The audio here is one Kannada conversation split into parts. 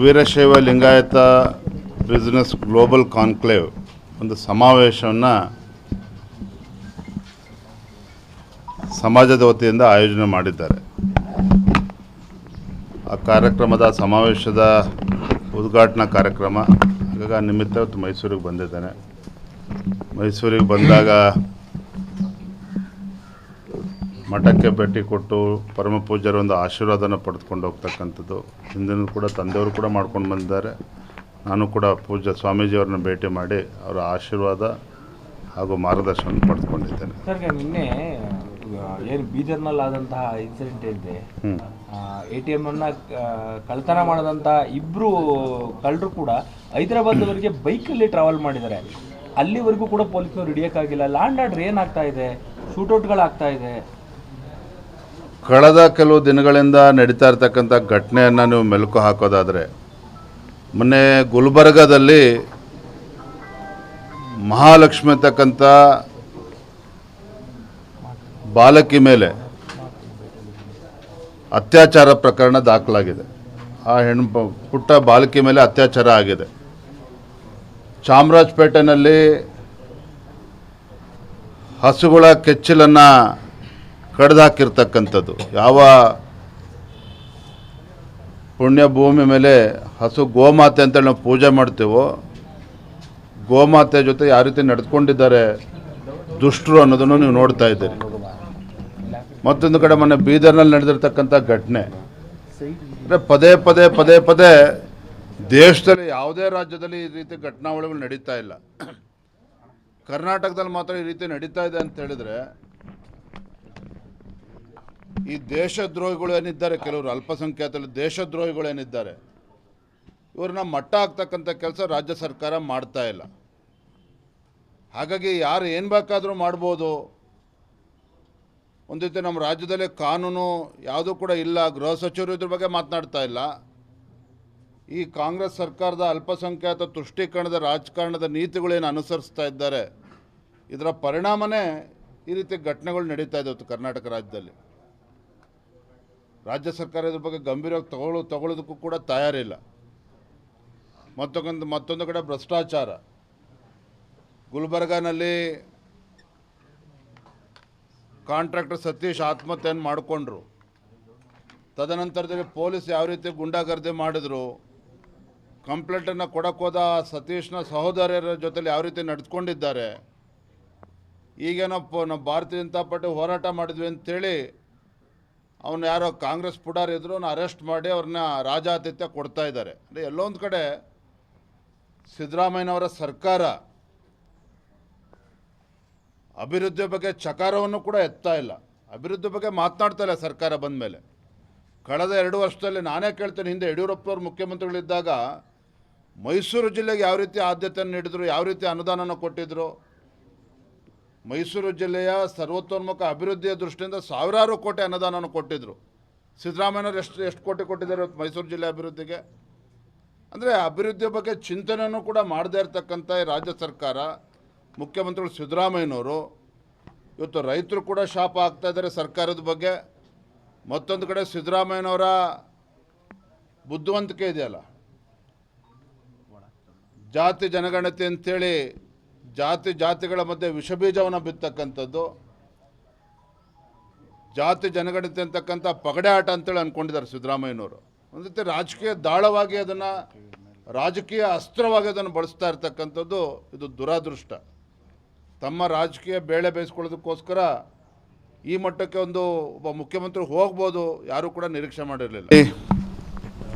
Veerashaiva Lingayat business global conclave ಒಂದು ಸಮಾವೇಶವನ್ನು ಸಮಾಜದ ವತಿಯಿಂದ ಆಯೋಜನೆ ಮಾಡಿದ್ದಾರೆ. ಆ ಕಾರ್ಯಕ್ರಮದ ಸಮಾವೇಶದ ಉದ್ಘಾಟನಾ ಕಾರ್ಯಕ್ರಮ ಹಾಗಾಗಿ ನಿಮಿತ್ತ ಇವತ್ತು ಮೈಸೂರಿಗೆ ಬಂದಿದ್ದೇನೆ. ಮೈಸೂರಿಗೆ ಬಂದಾಗ ಮಠಕ್ಕೆ ಭೇಟಿ ಕೊಟ್ಟು ಪರಮ ಪೂಜ್ಯರ ಒಂದು ಆಶೀರ್ವಾದನ ಪಡೆದುಕೊಂಡು ಹೋಗ್ತಕ್ಕಂಥದ್ದು. ಹಿಂದಿನ ಕೂಡ ತಂದೆಯವರು ಕೂಡ ಮಾಡ್ಕೊಂಡು ಬಂದಿದ್ದಾರೆ. ನಾನು ಕೂಡ ಪೂಜ್ಯ ಸ್ವಾಮೀಜಿಯವ್ರನ್ನ ಭೇಟಿ ಮಾಡಿ ಅವರ ಆಶೀರ್ವಾದ ಹಾಗೂ ಮಾರ್ಗದರ್ಶನ ಪಡೆದುಕೊಂಡಿದ್ದೇನೆ. ಸರ್, ನಿನ್ನೆ ಏನು ಬೀದರ್ನಲ್ಲಿ ಆದಂತಹ ಇನ್ಸಿಡೆಂಟ್ ಇದೆ, ATM ಅನ್ನು ಕಳ್ತನ ಮಾಡಿದಂಥ ಇಬ್ಬರು ಕಳ್ಳರು ಕೂಡ ಹೈದರಾಬಾದ್ವರೆಗೆ ಬೈಕಲ್ಲಿ ಟ್ರಾವೆಲ್ ಮಾಡಿದ್ದಾರೆ. ಅಲ್ಲಿವರೆಗೂ ಕೂಡ ಪೊಲೀಸರು ಹಿಡಿಯೋಕ್ಕಾಗಿಲ್ಲ. ಲ್ಯಾಂಡ್ ಆರ್ಡರ್ ಏನಾಗ್ತಾ ಇದೆ, ಶೂಟೌಟ್ಗಳಾಗ್ತಾ ಇದೆ. ಕಳೆದ ಕೆಲವು ದಿನಗಳಿಂದ ನಡೀತಾ ಇರ್ತಕ್ಕಂಥ ಘಟನೆಯನ್ನು ನೀವು ಮೆಲುಕು ಹಾಕೋದಾದರೆ, ಮೊನ್ನೆ ಗುಲ್ಬರ್ಗಾದಲ್ಲಿ ಮಹಾಲಕ್ಷ್ಮಿ ಅಂತಕ್ಕಂಥ ಬಾಲಕಿ ಮೇಲೆ ಅತ್ಯಾಚಾರ ಪ್ರಕರಣ ದಾಖಲಾಗಿದೆ. ಆ ಪುಟ್ಟ ಬಾಲಕಿ ಮೇಲೆ ಅತ್ಯಾಚಾರ ಆಗಿದೆ. ಚಾಮರಾಜಪೇಟೆನಲ್ಲಿ ಹಸುಗಳ ಕೆಚ್ಚಲನ್ನು ಕಡ್ದಾಕಿರ್ತಕ್ಕಂಥದ್ದು. ಯಾವ ಪುಣ್ಯ ಭೂಮಿ ಮೇಲೆ ಹಸು ಗೋಮಾತೆ ಅಂತೇಳಿ ನಾವು ಪೂಜೆ ಮಾಡ್ತೀವೋ, ಗೋಮಾತೆ ಜೊತೆ ಯಾವ ರೀತಿ ನಡೆದುಕೊಂಡಿದ್ದಾರೆ ದುಷ್ಟರು ಅನ್ನೋದನ್ನು ನೀವು ನೋಡ್ತಾ ಇದ್ದೀರಿ. ಮತ್ತೊಂದು ಕಡೆ ಮೊನ್ನೆ ಬೀದರ್ನಲ್ಲಿ ನಡೆದಿರ್ತಕ್ಕಂಥ ಘಟನೆ ಅಂದರೆ ಪದೇ ಪದೇ ಪದೇ ಪದೇ ದೇಶದಲ್ಲಿ ಯಾವುದೇ ರಾಜ್ಯದಲ್ಲಿ ಈ ರೀತಿ ಘಟನಾವಳಿಗಳು ನಡೀತಾ ಇಲ್ಲ. ಕರ್ನಾಟಕದಲ್ಲಿ ಮಾತ್ರ ಈ ರೀತಿ ನಡೀತಾ ಇದೆ ಅಂತ ಹೇಳಿದರೆ, ಈ ದೇಶದ್ರೋಹಿಗಳು ಏನಿದ್ದಾರೆ, ಕೆಲವರು ಅಲ್ಪಸಂಖ್ಯಾತರು ದೇಶದ್ರೋಹಿಗಳು ಏನಿದ್ದಾರೆ, ಇವ್ರನ್ನ ಮಟ್ಟ ಹಾಕ್ತಕ್ಕಂಥ ಕೆಲಸ ರಾಜ್ಯ ಸರ್ಕಾರ ಮಾಡ್ತಾ ಇಲ್ಲ. ಹಾಗಾಗಿ ಯಾರು ಏನು ಬೇಕಾದರೂ ಮಾಡ್ಬೋದು. ಒಂದು ರೀತಿ ನಮ್ಮ ರಾಜ್ಯದಲ್ಲಿ ಕಾನೂನು ಯಾವುದೂ ಕೂಡ ಇಲ್ಲ. ಗೃಹ ಸಚಿವರು ಇದ್ರ ಬಗ್ಗೆ ಮಾತನಾಡ್ತಾ ಇಲ್ಲ. ಈ ಕಾಂಗ್ರೆಸ್ ಸರ್ಕಾರದ ಅಲ್ಪಸಂಖ್ಯಾತ ತುಷ್ಟೀಕರಣದ ರಾಜಕಾರಣದ ನೀತಿಗಳೇನು ಅನುಸರಿಸ್ತಾ ಇದ್ದಾರೆ, ಇದರ ಪರಿಣಾಮನೇ ಈ ರೀತಿ ಘಟನೆಗಳು ನಡೀತಾ ಇದೆ ಇವತ್ತು ಕರ್ನಾಟಕ ರಾಜ್ಯದಲ್ಲಿ. ರಾಜ್ಯ ಸರ್ಕಾರ ಇದ್ರ ಬಗ್ಗೆ ಗಂಭೀರವಾಗಿ ತಗೊಳ್ಳೋದಕ್ಕೂ ಕೂಡ ತಯಾರಿಲ್ಲ. ಮತ್ತೊಂದು ಕಡೆ ಭ್ರಷ್ಟಾಚಾರ. ಗುಲ್ಬರ್ಗಾನಲ್ಲಿ ಕಾಂಟ್ರಾಕ್ಟರ್ ಸತೀಶ್ ಆತ್ಮಹತ್ಯೆಯನ್ನು ಮಾಡಿಕೊಂಡ್ರು. ತದನಂತರದಲ್ಲಿ ಪೊಲೀಸ್ ಯಾವ ರೀತಿ ಗುಂಡಾಗರ್ದಿ ಮಾಡಿದ್ರು, ಕಂಪ್ಲೇಂಟನ್ನು ಕೊಡೋಕ್ಕೋದ ಸತೀಶ್ನ ಸಹೋದರರ ಜೊತೆಲಿ ಯಾವ ರೀತಿ ನಡೆದುಕೊಂಡಿದ್ದಾರೆ. ಈಗೇನೋ ನಾವು ಭಾರತೀಯ ಜನತಾ ಪಾರ್ಟಿ ಹೋರಾಟ ಮಾಡಿದ್ವಿ ಅಂತೇಳಿ ಅವನು ಯಾರೋ ಕಾಂಗ್ರೆಸ್ ಪುಡಾರ್ ಇದ್ರು, ಅರೆಸ್ಟ್ ಮಾಡಿ ಅವ್ರನ್ನ ರಾಜಾತಿಥ್ಯ ಕೊಡ್ತಾ ಇದ್ದಾರೆ. ಅಂದರೆ ಎಲ್ಲೊಂದು ಕಡೆ ಸಿದ್ದರಾಮಯ್ಯನವರ ಸರ್ಕಾರ ಅಭಿವೃದ್ಧಿ ಬಗ್ಗೆ ಚಕಾರವನ್ನು ಕೂಡ ಎತ್ತಾ ಇಲ್ಲ. ಅಭಿವೃದ್ಧಿ ಬಗ್ಗೆ ಮಾತನಾಡ್ತಾ ಇಲ್ಲ ಸರ್ಕಾರ ಬಂದ ಮೇಲೆ. ಕಳೆದ 2 ವರ್ಷದಲ್ಲಿ ನಾನೇ ಕೇಳ್ತೇನೆ, ಹಿಂದೆ ಯಡಿಯೂರಪ್ಪನವ್ರು ಮುಖ್ಯಮಂತ್ರಿಗಳಿದ್ದಾಗ ಮೈಸೂರು ಜಿಲ್ಲೆಗೆ ಯಾವ ರೀತಿ ಆದ್ಯತೆಯನ್ನು ನೀಡಿದ್ರು, ಯಾವ ರೀತಿ ಅನುದಾನನ ಕೊಟ್ಟಿದ್ರು. ಮೈಸೂರು ಜಿಲ್ಲೆಯ ಸರ್ವತೋನ್ಮುಖ ಅಭಿವೃದ್ಧಿಯ ದೃಷ್ಟಿಯಿಂದ ಸಾವಿರಾರು ಕೋಟಿ ಅನುದಾನವನ್ನು ಕೊಟ್ಟಿದ್ದರು. ಸಿದ್ದರಾಮಯ್ಯನವರು ಎಷ್ಟು ಕೋಟಿ ಕೊಟ್ಟಿದ್ದಾರೆ ಇವತ್ತು ಮೈಸೂರು ಜಿಲ್ಲೆ ಅಭಿವೃದ್ಧಿಗೆ. ಅಂದರೆ ಅಭಿವೃದ್ಧಿಯ ಬಗ್ಗೆ ಚಿಂತನೆಯನ್ನು ಕೂಡ ಮಾಡದೇ ಇರತಕ್ಕಂಥ ರಾಜ್ಯ ಸರ್ಕಾರ, ಮುಖ್ಯಮಂತ್ರಿಗಳು ಸಿದ್ದರಾಮಯ್ಯನವರು ಇವತ್ತು ರೈತರು ಕೂಡ ಶಾಪ ಆಗ್ತಾ ಇದ್ದಾರೆ ಸರ್ಕಾರದ ಬಗ್ಗೆ. ಮತ್ತೊಂದು ಕಡೆ ಸಿದ್ದರಾಮಯ್ಯನವರ ಬುದ್ಧಿವಂತಿಕೆ ಇದೆಯಲ್ಲ, ಜಾತಿ ಜನಗಣತಿ ಅಂಥೇಳಿ ಜಾತಿಗಳ ಮಧ್ಯೆ ವಿಷಬೀಜವನ್ನು ಬಿತ್ತಕ್ಕಂಥದ್ದು, ಜಾತಿ ಜನಗಣತಿ ಅಂತಕ್ಕಂಥ ಪಗಡೆ ಆಟ ಅಂತೇಳಿ ಅಂದ್ಕೊಂಡಿದ್ದಾರೆ ಸಿದ್ದರಾಮಯ್ಯನವರು. ಒಂದು ರೀತಿ ರಾಜಕೀಯ ದಾಳವಾಗಿ ಅದನ್ನು, ರಾಜಕೀಯ ಅಸ್ತ್ರವಾಗಿ ಅದನ್ನು ಬಳಸ್ತಾ ಇರ್ತಕ್ಕಂಥದ್ದು ಇದು ದುರಾದೃಷ್ಟ. ತಮ್ಮ ರಾಜಕೀಯ ಬೇಳೆ ಬೇಯಿಸ್ಕೊಳ್ಳೋದಕ್ಕೋಸ್ಕರ ಈ ಮಟ್ಟಕ್ಕೆ ಒಬ್ಬ ಮುಖ್ಯಮಂತ್ರಿ ಹೋಗ್ಬೋದು ಯಾರೂ ಕೂಡ ನಿರೀಕ್ಷೆ ಮಾಡಿರಲಿಲ್ಲ.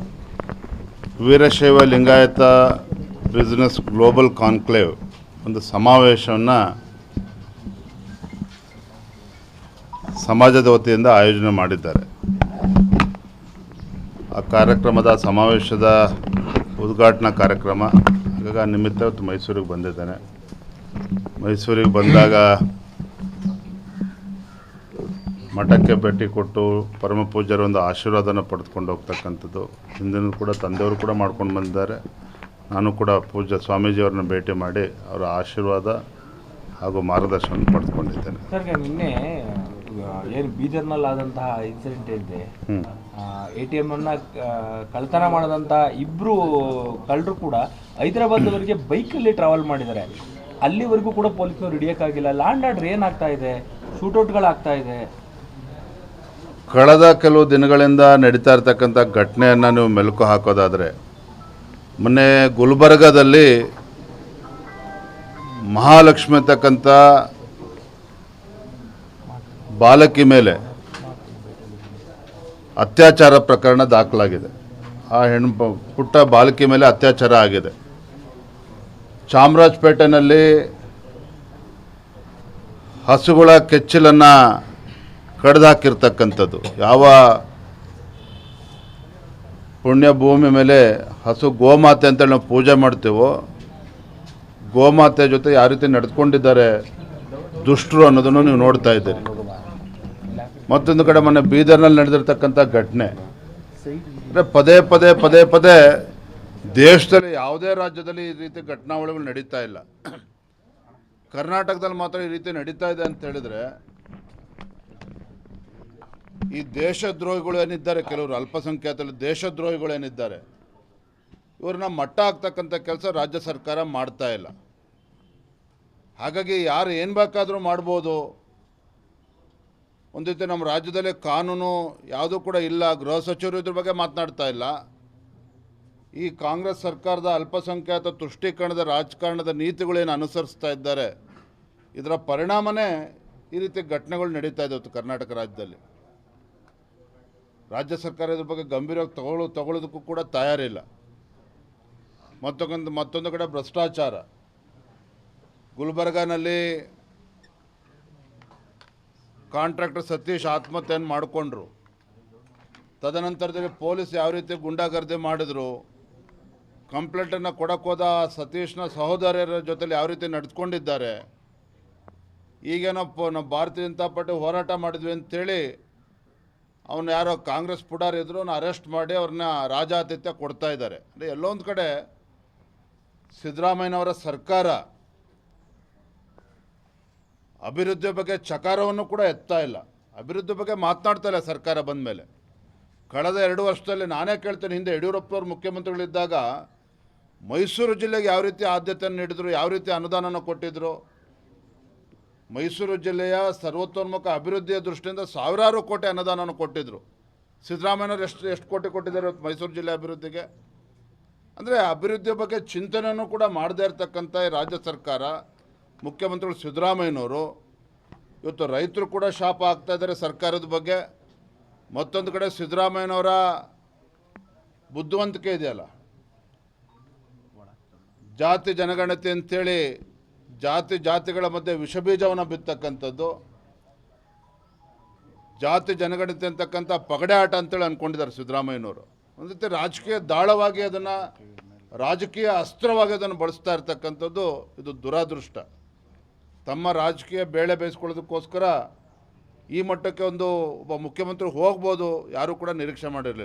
Veerashaiva Lingayat business global conclave ಒಂದು ಸಮಾವೇಶವನ್ನು ಸಮಾಜದ ವತಿಯಿಂದ ಆಯೋಜನೆ ಮಾಡಿದ್ದಾರೆ. ಆ ಕಾರ್ಯಕ್ರಮದ ಸಮಾವೇಶದ ಉದ್ಘಾಟನಾ ಕಾರ್ಯಕ್ರಮ ಹಾಗಾಗಿ ನಿಮಿತ್ತ ಇವತ್ತು ಮೈಸೂರಿಗೆ ಬಂದಿದ್ದೇನೆ. ಮೈಸೂರಿಗೆ ಬಂದಾಗ ಮಠಕ್ಕೆ ಭೇಟಿ ಕೊಟ್ಟು ಪರಮ ಪೂಜ್ಯರ ಒಂದು ಆಶೀರ್ವಾದನ ಪಡೆದುಕೊಂಡು ಹೋಗ್ತಕ್ಕಂಥದ್ದು. ಹಿಂದಿನ ಕೂಡ ತಂದೆಯವರು ಕೂಡ ಮಾಡ್ಕೊಂಡು ಬಂದಿದ್ದಾರೆ. ನಾನು ಕೂಡ ಪೂಜ್ಯ ಸ್ವಾಮೀಜಿಯವ್ರನ್ನ ಭೇಟಿ ಮಾಡಿ ಅವರ ಆಶೀರ್ವಾದ ಹಾಗೂ ಮಾರ್ಗದರ್ಶನ ಪಡೆದುಕೊಂಡಿದ್ದೇನೆ. ಸರ್, ನಿನ್ನೆ ಏನು ಬೀದರ್ನಲ್ಲಿ ಆದಂತಹ ಇನ್ಸಿಡೆಂಟ್ ಇದೆ, ATM ಅನ್ನ ಕಳ್ತನ ಮಾಡಿದಂಥ ಇಬ್ಬರು ಕಳ್ಳರು ಕೂಡ ಹೈದರಾಬಾದ್ವರೆಗೆ ಬೈಕಲ್ಲಿ ಟ್ರಾವೆಲ್ ಮಾಡಿದ್ದಾರೆ. ಅಲ್ಲಿವರೆಗೂ ಕೂಡ ಪೊಲೀಸ್ನವ್ರು ಹಿಡಿಯೋಕ್ಕಾಗಿಲ್ಲ. ಲ್ಯಾಂಡ್ ಆರ್ಡರ್ ಏನಾಗ್ತಾ ಇದೆ, ಶೂಟೌಟ್ಗಳಾಗ್ತಾ ಇದೆ. ಕಳೆದ ಕೆಲವು ದಿನಗಳಿಂದ ನಡೀತಾ ಇರ್ತಕ್ಕಂಥ ಘಟನೆಯನ್ನು ನೀವು ಮೆಲುಕು ಹಾಕೋದಾದರೆ, ಮೊನ್ನೆ ಗುಲ್ಬರ್ಗಾದಲ್ಲಿ ಮಹಾಲಕ್ಷ್ಮಿ ಅಂತಕ್ಕಂಥ ಬಾಲಕಿ ಮೇಲೆ ಅತ್ಯಾಚಾರ ಪ್ರಕರಣ ದಾಖಲಾಗಿದೆ. ಆ ಪುಟ್ಟ ಬಾಲಕಿ ಮೇಲೆ ಅತ್ಯಾಚಾರ ಆಗಿದೆ. ಚಾಮರಾಜಪೇಟೆನಲ್ಲಿ ಹಸುಗಳ ಕೆಚ್ಚಲನ್ನು ಕಡ್ದಾಕಿರ್ತಕ್ಕಂಥದ್ದು. ಯಾವ ಪುಣ್ಯ ಭೂಮಿ ಮೇಲೆ ಹಸು ಗೋಮಾತೆ ಅಂತೇಳಿ ನಾವು ಪೂಜೆ ಮಾಡ್ತೀವೋ, ಗೋಮಾತೆ ಜೊತೆ ಯಾವ ರೀತಿ ನಡೆದುಕೊಂಡಿದ್ದಾರೆ ದುಷ್ಟರು ಅನ್ನೋದನ್ನು ನೀವು ನೋಡ್ತಾ ಇದ್ದೀರಿ. ಮತ್ತೊಂದು ಕಡೆ ಮೊನ್ನೆ ಬೀದರ್ನಲ್ಲಿ ನಡೆದಿರ್ತಕ್ಕಂಥ ಘಟನೆ ಅಂದರೆ ಪದೇ ದೇಶದಲ್ಲಿ ಯಾವುದೇ ರಾಜ್ಯದಲ್ಲಿ ಈ ರೀತಿ ಘಟನಾವಳಿಗಳು ನಡೀತಾ ಇಲ್ಲ. ಕರ್ನಾಟಕದಲ್ಲಿ ಮಾತ್ರ ಈ ರೀತಿ ನಡೀತಾ ಇದೆ ಅಂತ ಹೇಳಿದರೆ, ಈ ದೇಶದ್ರೋಹಿಗಳು ಏನಿದ್ದಾರೆ, ಕೆಲವರು ಅಲ್ಪಸಂಖ್ಯಾತರು ದೇಶದ್ರೋಹಿಗಳು ಏನಿದ್ದಾರೆ, ಇವ್ರನ್ನ ಮಟ್ಟ ಹಾಕ್ತಕ್ಕಂಥ ಕೆಲಸ ರಾಜ್ಯ ಸರ್ಕಾರ ಮಾಡ್ತಾ ಇಲ್ಲ. ಹಾಗಾಗಿ ಯಾರು ಏನು ಬೇಕಾದರೂ ಮಾಡ್ಬೋದು. ಒಂದು ರೀತಿ ನಮ್ಮ ರಾಜ್ಯದಲ್ಲಿ ಕಾನೂನು ಯಾವುದೂ ಕೂಡ ಇಲ್ಲ. ಗೃಹ ಸಚಿವರು ಇದ್ರ ಬಗ್ಗೆ ಮಾತನಾಡ್ತಾ ಇಲ್ಲ. ಈ ಕಾಂಗ್ರೆಸ್ ಸರ್ಕಾರದ ಅಲ್ಪಸಂಖ್ಯಾತ ತುಷ್ಟೀಕರಣದ ರಾಜಕಾರಣದ ನೀತಿಗಳೇನು ಅನುಸರಿಸ್ತಾ ಇದ್ದಾರೆ, ಇದರ ಪರಿಣಾಮನೇ ಈ ರೀತಿ ಘಟನೆಗಳು ನಡೀತಾ ಇದೆ ಕರ್ನಾಟಕ ರಾಜ್ಯದಲ್ಲಿ. ರಾಜ್ಯ ಸರ್ಕಾರ ಇದ್ರ ಬಗ್ಗೆ ಗಂಭೀರವಾಗಿ ತಗೊಳ್ಳೋದಕ್ಕೂ ಕೂಡ ತಯಾರಿಲ್ಲ. ಮತ್ತೊಂದು ಕಡೆ ಭ್ರಷ್ಟಾಚಾರ. ಗುಲ್ಬರ್ಗಾನಲ್ಲಿ ಕಾಂಟ್ರಾಕ್ಟರ್ ಸತೀಶ್ ಆತ್ಮಹತ್ಯೆಯನ್ನು ಮಾಡಿಕೊಂಡ್ರು. ತದನಂತರದಲ್ಲಿ ಪೊಲೀಸ್ ಯಾವ ರೀತಿ ಗುಂಡಾಗರ್ದಿ ಮಾಡಿದ್ರು, ಕಂಪ್ಲೇಂಟನ್ನು ಕೊಡೋಕ್ಕೋದ ಸತೀಶ್ನ ಸಹೋದರರ ಜೊತೆಲಿ ಯಾವ ರೀತಿ ನಡೆದುಕೊಂಡಿದ್ದಾರೆ. ಈಗೇನೋ ನಾವು ಭಾರತೀಯ ಜನತಾ ಪಾರ್ಟಿ ಹೋರಾಟ ಮಾಡಿದ್ವಿ ಅಂತೇಳಿ ಅವನು ಯಾರೋ ಕಾಂಗ್ರೆಸ್ ಪುಡಾರ್ ಇದ್ರು, ಅವ್ನ ಅರೆಸ್ಟ್ ಮಾಡಿ ಅವ್ರನ್ನ ರಾಜಾತಿಥ್ಯ ಕೊಡ್ತಾ ಇದ್ದಾರೆ. ಅಂದರೆ ಎಲ್ಲೊಂದು ಕಡೆ ಸಿದ್ದರಾಮಯ್ಯನವರ ಸರ್ಕಾರ ಅಭಿವೃದ್ಧಿ ಬಗ್ಗೆ ಚಕಾರವನ್ನು ಕೂಡ ಎತ್ತಾ ಇಲ್ಲ. ಅಭಿವೃದ್ಧಿ ಬಗ್ಗೆ ಮಾತನಾಡ್ತಾ ಇಲ್ಲ ಸರ್ಕಾರ ಬಂದ ಮೇಲೆ. ಕಳೆದ 2 ವರ್ಷದಲ್ಲಿ ನಾನೇ ಕೇಳ್ತೇನೆ, ಹಿಂದೆ ಯಡಿಯೂರಪ್ಪನವರು ಮುಖ್ಯಮಂತ್ರಿಗಳಿದ್ದಾಗ ಮೈಸೂರು ಜಿಲ್ಲೆಗೆ ಯಾವ ರೀತಿ ಆದ್ಯತೆಯನ್ನು ನೀಡಿದ್ರು, ಯಾವ ರೀತಿ ಅನುದಾನನ ಕೊಟ್ಟಿದ್ರು. ಮೈಸೂರು ಜಿಲ್ಲೆಯ ಸರ್ವತೋನ್ಮುಖ ಅಭಿವೃದ್ಧಿಯ ದೃಷ್ಟಿಯಿಂದ ಸಾವಿರಾರು ಕೋಟಿ ಅನುದಾನವನ್ನು ಕೊಟ್ಟಿದ್ದರು. ಸಿದ್ದರಾಮಯ್ಯನವರು ಎಷ್ಟು ಕೋಟಿ ಕೊಟ್ಟಿದ್ದಾರೆ ಇವತ್ತು ಮೈಸೂರು ಜಿಲ್ಲೆ ಅಭಿವೃದ್ಧಿಗೆ. ಅಂದರೆ ಅಭಿವೃದ್ಧಿಯ ಬಗ್ಗೆ ಚಿಂತನೆಯನ್ನು ಕೂಡ ಮಾಡದೇ ಇರತಕ್ಕಂಥ ರಾಜ್ಯ ಸರ್ಕಾರ, ಮುಖ್ಯಮಂತ್ರಿಗಳು ಸಿದ್ದರಾಮಯ್ಯನವರು ಇವತ್ತು ರೈತರು ಕೂಡ ಶಾಪ ಆಗ್ತಾ ಇದ್ದಾರೆ ಸರ್ಕಾರದ ಬಗ್ಗೆ. ಮತ್ತೊಂದು ಕಡೆ ಸಿದ್ದರಾಮಯ್ಯನವರ ಬುದ್ಧಿವಂತಿಕೆ ಇದೆಯಲ್ಲ, ಜಾತಿ ಜನಗಣತಿ ಅಂಥೇಳಿ ಜಾತಿಗಳ ಮಧ್ಯೆ ವಿಷಬೀಜವನ್ನು ಬಿತ್ತಕ್ಕಂಥದ್ದು, ಜಾತಿ ಜನಗಣತಿ ಅಂತಕ್ಕಂಥ ಪಗಡೆ ಆಟ ಅಂತೇಳಿ ಅಂದ್ಕೊಂಡಿದ್ದಾರೆ ಸಿದ್ದರಾಮಯ್ಯನವರು. ಒಂದು ರೀತಿ ರಾಜಕೀಯ ದಾಳವಾಗಿ ಅದನ್ನು, ರಾಜಕೀಯ ಅಸ್ತ್ರವಾಗಿ ಅದನ್ನು ಬಳಸ್ತಾ ಇರ್ತಕ್ಕಂಥದ್ದು ಇದು ದುರಾದೃಷ್ಟ. ತಮ್ಮ ರಾಜಕೀಯ ಬೇಳೆ ಬೇಯಿಸ್ಕೊಳ್ಳೋದಕ್ಕೋಸ್ಕರ ಈ ಮಟ್ಟಕ್ಕೆ ಒಬ್ಬ ಮುಖ್ಯಮಂತ್ರಿ ಹೋಗ್ಬೋದು, ಯಾರೂ ಕೂಡ ನಿರೀಕ್ಷೆ ಮಾಡಿರಲಿಲ್ಲ.